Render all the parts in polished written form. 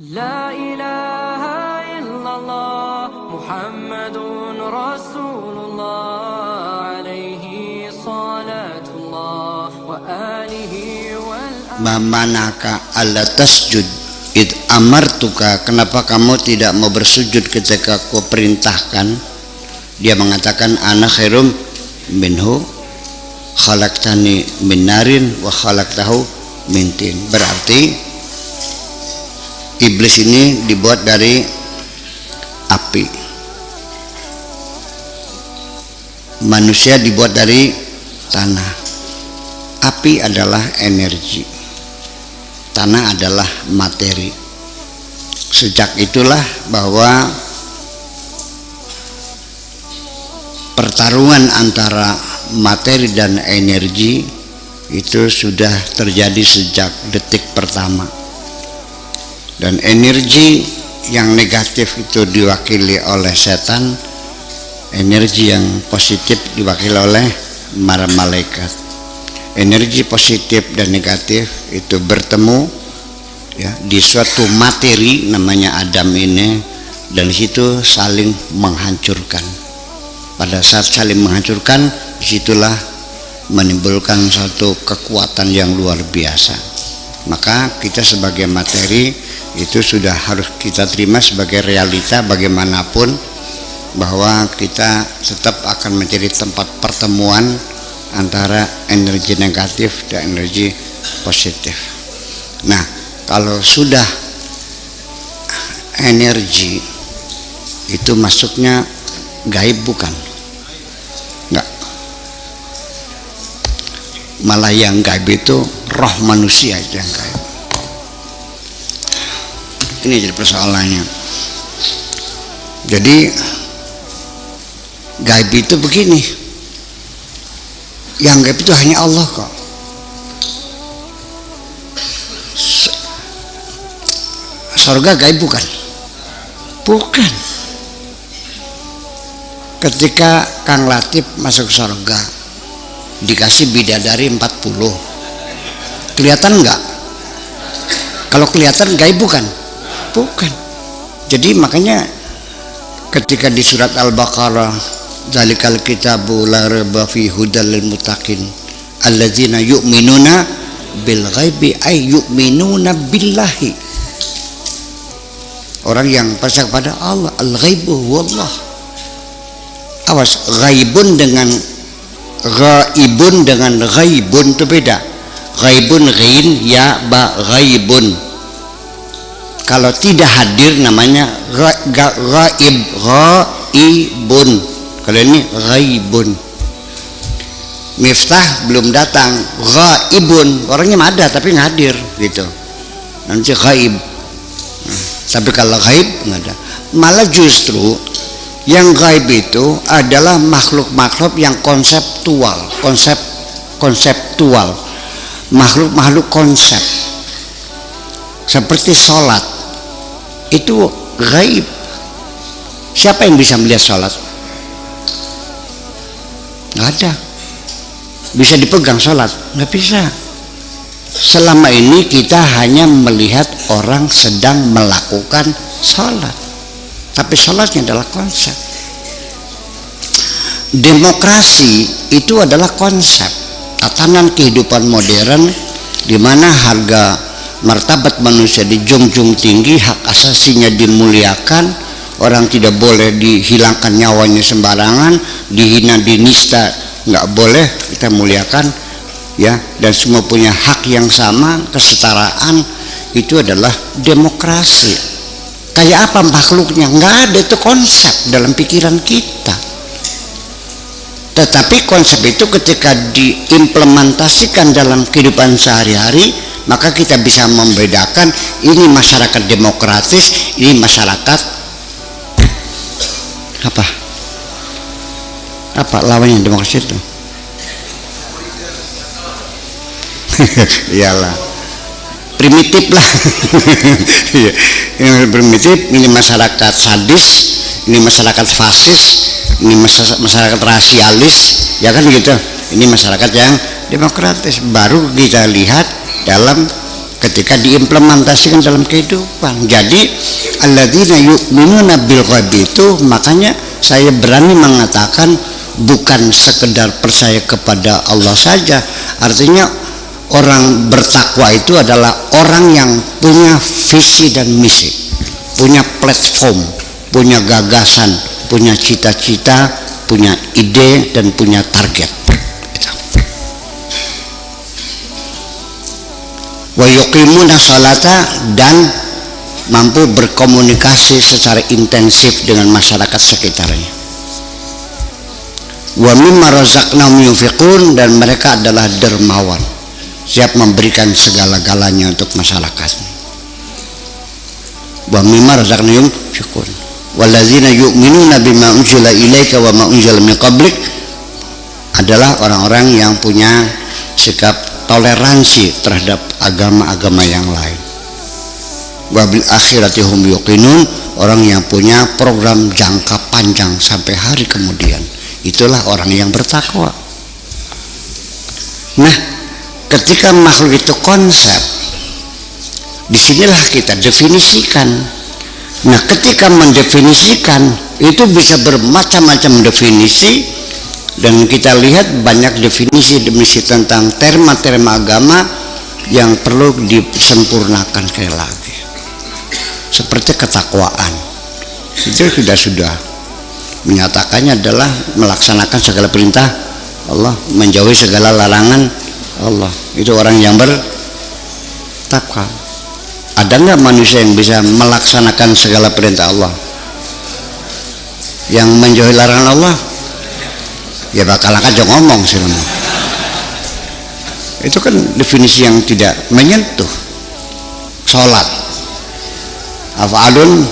La ilaha illallah Muhammadun Rasulullah alaihi salatullah wa alihi wal Mamanaka alla tasjud id amartuka, kenapa kamu tidak mau bersujud ketika aku perintahkan? Dia mengatakan ana khairum minhu khalaqtani min narin wa khalaqtahu min tin. Berarti iblis ini dibuat dari api, manusia dibuat dari tanah. Api adalah energi, tanah adalah materi. Sejak itulah bahwa pertarungan antara materi dan energi itu sudah terjadi sejak detik pertama. Dan energi yang negatif itu diwakili oleh setan, energi yang positif diwakili oleh para malaikat. Energi positif dan negatif itu bertemu ya di suatu materi namanya Adam ini, dan di situ saling menghancurkan. Pada saat saling menghancurkan, disitulah menimbulkan satu kekuatan yang luar biasa. Maka kita sebagai materi itu sudah harus kita terima sebagai realita bagaimanapun, bahwa kita tetap akan menjadi tempat pertemuan antara energi negatif dan energi positif. Nah, kalau sudah energi itu masuknya gaib bukan? Enggak. Malah yang gaib itu roh manusia yang gaib. Ini jadi persoalannya. Jadi gaib itu begini, yang gaib itu hanya Allah kok. Surga gaib bukan? Bukan. Ketika Kang Latif masuk surga dikasih bidadari 40, kelihatan enggak? Kalau kelihatan gaib bukan? Bukan. Jadi makanya ketika di surat Al-Baqarah, zalikal kitabu la raiba fihi hudal lil muttaqin alladzina yu'minuna bil ghaibi ay yu'minuna billahi. Orang yang percaya kepada Allah, al-ghaibu wallah. Awas, ghaibun dengan ghaibun dengan ghaibun itu beda. Ghaibun ghain ya ba ghaibun. Kalau tidak hadir namanya ghaibun. Kalau ini ghaibun. Miftah belum datang, ghaibun, orangnya ada tapi nggak hadir gitu. Nanti ghaib. Tapi kalau ghaib nggak ada. Malah justru yang ghaib itu adalah makhluk-makhluk yang konseptual, konseptual, makhluk-makhluk konsep. Seperti sholat itu gaib. Siapa yang bisa melihat sholat? Nggak ada. Bisa dipegang sholat? Nggak bisa. Selama ini kita hanya melihat orang sedang melakukan sholat, tapi sholatnya adalah konsep. Demokrasi itu adalah konsep, tatanan kehidupan modern di mana harga martabat manusia dijunjung tinggi, hak asasinya dimuliakan, orang tidak boleh dihilangkan nyawanya sembarangan, dihina, dinista nggak boleh, kita muliakan ya, dan semua punya hak yang sama, kesetaraan. Itu adalah demokrasi. Kayak apa makhluknya? Nggak ada, itu konsep dalam pikiran kita. Tetapi konsep itu ketika diimplementasikan dalam kehidupan sehari-hari, maka kita bisa membedakan ini masyarakat demokratis, ini masyarakat apa lawannya demokrasi itu? Iyalah, primitif lah. Ini primitif, ini masyarakat sadis, ini masyarakat fasis, ini masyarakat rasialis, ya kan gitu. Ini masyarakat yang demokratis. Baru kita lihat dalam ketika diimplementasikan dalam kehidupan. Jadi alladzina yu'minuna bil ghaib itu, makanya saya berani mengatakan bukan sekedar percaya kepada Allah saja, artinya orang bertakwa itu adalah orang yang punya visi dan misi, punya platform, punya gagasan, punya cita-cita, punya ide, dan punya target. Wa yuqimuna sholata, dan mampu berkomunikasi secara intensif dengan masyarakat sekitarnya. Wa mimma razaqnahum yunfiqun, dan mereka adalah dermawan, siap memberikan segala-galanya untuk masyarakat. Wa mimma razaqnahum yunfiqun walladzina yu'minuna bima unzila ilaika wa ma unzila min qablik, adalah orang-orang yang punya sikap toleransi terhadap agama-agama yang lain. Wa bil akhirati hum yuqinun, orang yang punya program jangka panjang sampai hari kemudian. Itulah orang yang bertakwa. Nah, ketika makhluk itu konsep, disinilah kita definisikan. Nah, ketika mendefinisikan itu bisa bermacam-macam definisi, dan kita lihat banyak definisi tentang terma-terma agama yang perlu disempurnakan sekali lagi. Seperti ketakwaan, itu kita sudah menyatakannya adalah melaksanakan segala perintah Allah, menjauhi segala larangan Allah. Itu orang yang bertakwa. Ada nggak manusia yang bisa melaksanakan segala perintah Allah, yang menjauhi larangan Allah? Ya bakal aja ngomong sih. Itu kan definisi yang tidak menyentuh. Sholat, af'alun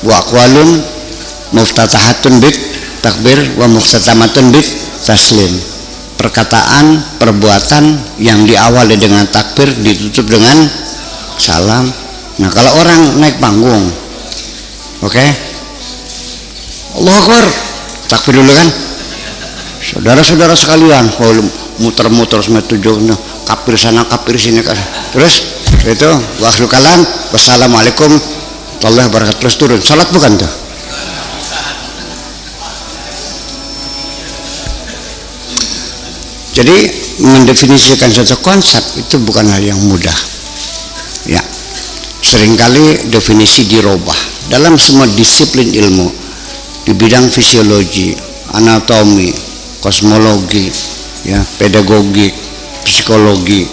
wa aqwalun muftatahatun bit takbir wa muftatamatun bit taslim. Perkataan, perbuatan yang diawali dengan takbir, ditutup dengan salam. Nah, kalau orang naik panggung, oke, Allahu Akbar, takbir dulu kan. Saudara-saudara sekalian, muter-muter sama tujuh, kafir sana kafir sini kan. Terus itu waktu kalam, wassalamualaikum warahmatullahi wabarakatuh, terus turun. Salat bukan tuh? Jadi mendefinisikan suatu konsep itu bukan hal yang mudah. Ya, seringkali definisi dirubah dalam semua disiplin ilmu, di bidang fisiologi, anatomi, kosmologi, ya, pedagogik, psikologi,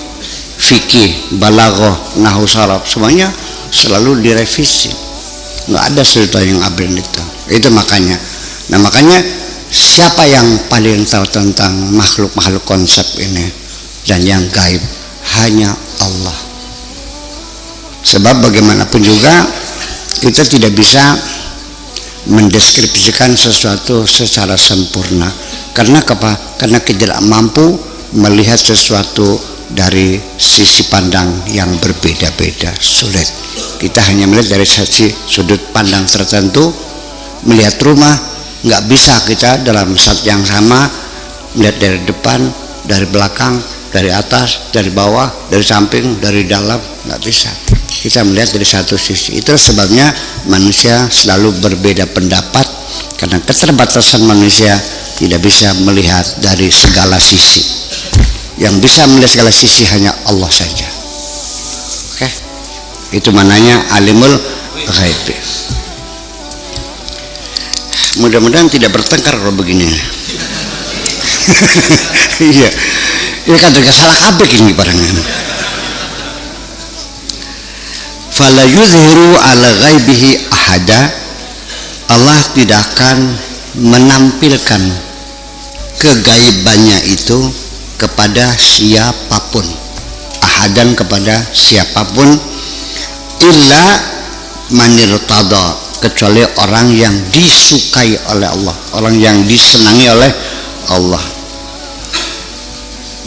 fikih, balaghah, nahwu sharaf, semuanya selalu direvisi. Nggak ada cerita yang abadi itu makanya. Nah, makanya siapa yang paling tahu tentang makhluk-makhluk konsep ini dan yang gaib? Hanya Allah. Sebab bagaimanapun juga kita tidak bisa mendeskripsikan sesuatu secara sempurna. Karena apa? Karena kita tidak mampu melihat sesuatu dari sisi pandang yang berbeda-beda, sulit. Kita hanya melihat dari sisi sudut pandang tertentu. Melihat rumah, nggak bisa kita dalam saat yang sama melihat dari depan, dari belakang, dari atas, dari bawah, dari samping, dari dalam, nggak bisa. Kita melihat dari satu sisi. Itu sebabnya manusia selalu berbeda pendapat, karena keterbatasan manusia tidak bisa melihat dari segala sisi. Yang bisa melihat segala sisi hanya Allah saja. Oke, itu mananya alimul ghaib. Mudah-mudahan tidak bertengkar kalau begini. Iya, ini kan juga salah kabeh ini barangnya. Fala yuzhiru ala ghaibihi ahada, Allah tidak akan menampilkan kegaibannya itu kepada siapapun, ahadan kepada siapapun, illa manirtada, kecuali orang yang disukai oleh Allah, orang yang disenangi oleh Allah.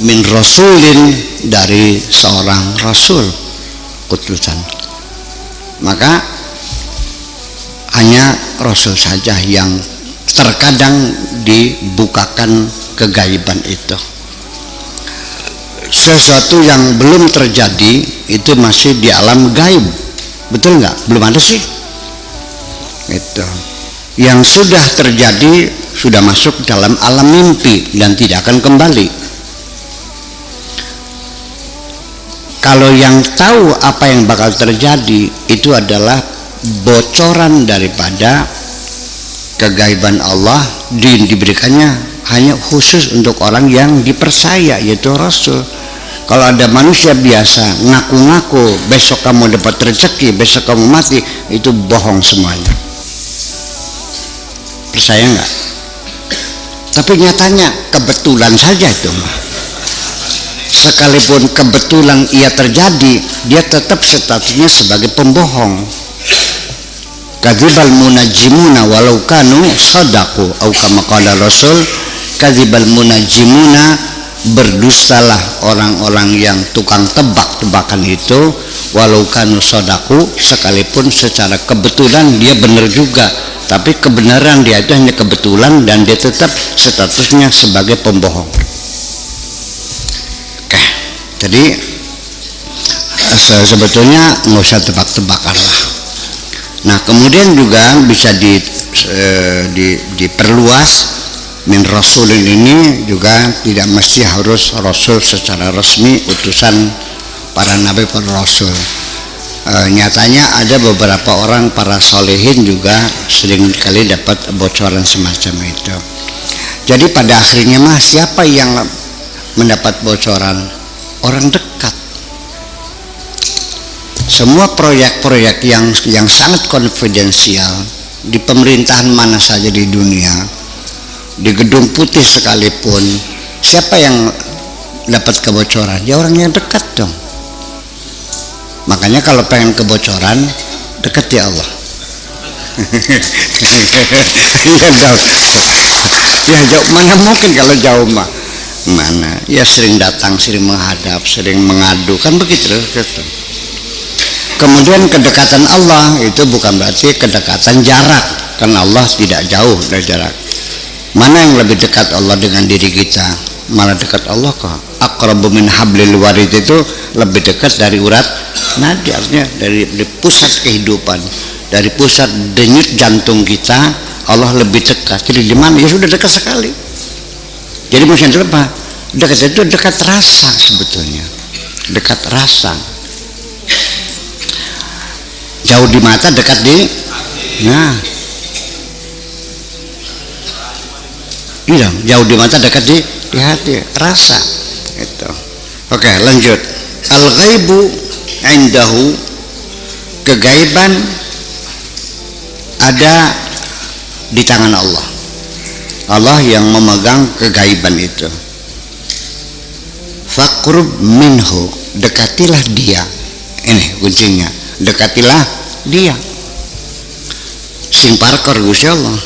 Min rasulin, dari seorang rasul utusan. Maka hanya rasul saja yang terkadang dibukakan kegaiban itu. sesuatu yang belum terjadi itu masih di alam gaib, betul nggak? Belum ada sih. Itu yang sudah terjadi sudah masuk dalam alam mimpi dan tidak akan kembali. Kalau yang tahu apa yang bakal terjadi itu adalah bocoran daripada kegaiban Allah, diberikannya hanya khusus untuk orang yang dipercaya, yaitu Rasul. Kalau ada manusia biasa ngaku-ngaku besok kamu dapat rezeki, besok kamu mati, itu bohong semuanya. Percaya nggak? Tapi nyatanya kebetulan saja itu mah. Sekalipun kebetulan ia terjadi, dia tetap statusnya sebagai pembohong. Kadzibal munajjimuna walau kanu shadaqu, atau kama qala Rasul, kadzibal munajjimuna, berdustalah orang-orang yang tukang tebak-tebakan itu, walau kanu shadaqu, sekalipun secara kebetulan dia benar juga, tapi kebenaran dia itu hanya kebetulan dan dia tetap statusnya sebagai pembohong. Oke, jadi sebetulnya nggak usah tebak-tebakan lah. Nah, kemudian juga bisa diperluas, min rasulin ini juga tidak mesti harus rasul secara resmi, utusan para nabi, para rasul. Nyatanya ada beberapa orang para solehin juga sering kali dapat bocoran semacam itu. Jadi pada akhirnya mah siapa yang mendapat bocoran? Orang dekat. Semua proyek-proyek yang sangat konfidensial di pemerintahan mana saja di dunia, di gedung putih sekalipun, siapa yang dapat kebocoran? Ya orang yang dekat dong. Makanya kalau pengen kebocoran, dekat ya Allah. Ya jauh. Ya jauh, mana mungkin kalau jauh mah. Mana? Ya sering datang, sering menghadap, sering mengadu, kan begitu. Kemudian kedekatan Allah itu bukan berarti kedekatan jarak, karena Allah tidak jauh dari jarak. Mana yang lebih dekat Allah dengan diri kita? Malah dekat Allah kok. Aqrabu min hablil warid itu lebih dekat dari urat nadi, artinya dari pusat kehidupan, dari pusat denyut jantung kita, Allah lebih dekat. Jadi di mana? Ya sudah dekat sekali. Jadi maksudnya apa? Dekat itu dekat rasa sebetulnya. Dekat rasa. Jauh di mata, dekat di, nah, iya, jauh di mata, dekat di hati, rasa. Itu. Oke, lanjut. Al-ghaibu indahu, kegaiban ada di tangan Allah. Allah yang memegang kegaiban itu. Faqrub minhu, dekatilah dia. Ini kuncinya. Dekatilah dia. Sing parkor Gusti Allah.